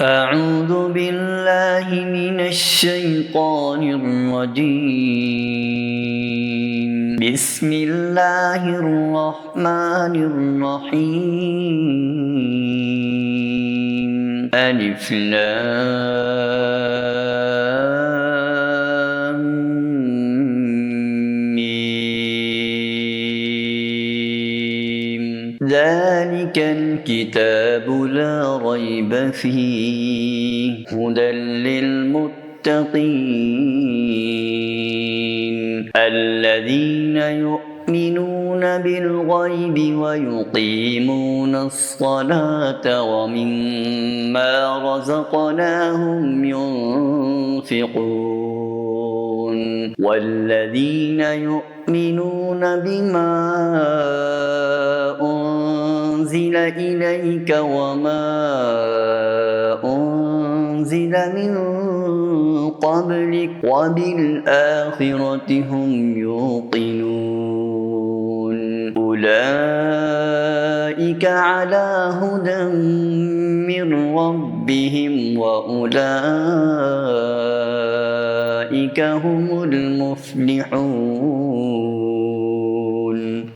أعوذ بالله من الشيطان الرجيم. بسم الله الرحمن الرحيم. ألف لام ميم. ذلك الكتاب لا ريب فيه هدى للمتقين الذين يؤمنون بالغيب ويقيمون الصلاة ومما رزقناهم ينفقون والذين يؤمنون بما أنزل إليك وما أنزل من قبلك وبالآخرة هم يوقنون أولئك على هدى من ربهم وأولئك هم المفلحون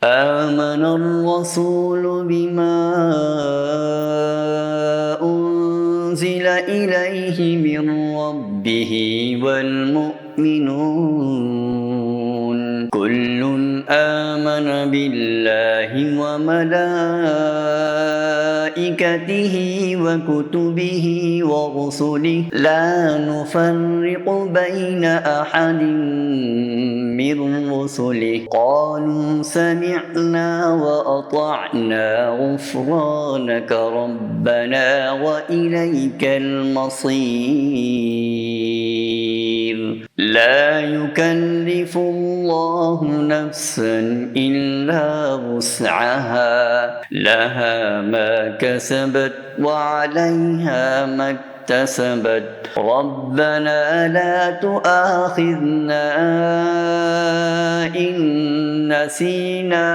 آمن الرسول بما أنزل إليه من ربه والمؤمنون كل آمن بالله وملائكته وكتبه ورسله لا نفرق بين أحد من رسله قالوا سمعنا وأطعنا غفرانك ربنا وإليك المصير لا يكلف الله نفسا إلا وسعها لها ما كسبت وعليها ما اكتسبت ربنا لا تؤاخذنا إن نسينا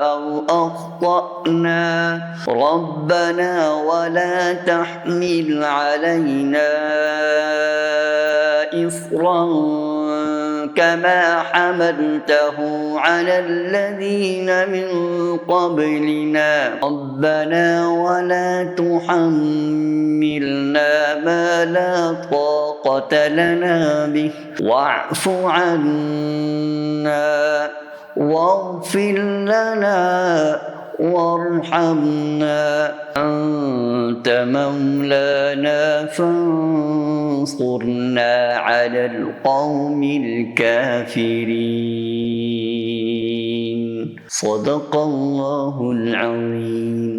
أو أخطأنا ربنا ولا تحمل علينا إصرا كما حملته على الذين من قبلنا ربنا ولا تحملنا ما لا طاقة لنا به واعف عنا واغفر لنا وارحمنا أنت مولانا فانصرنا على القوم الكافرين صدق الله العظيم.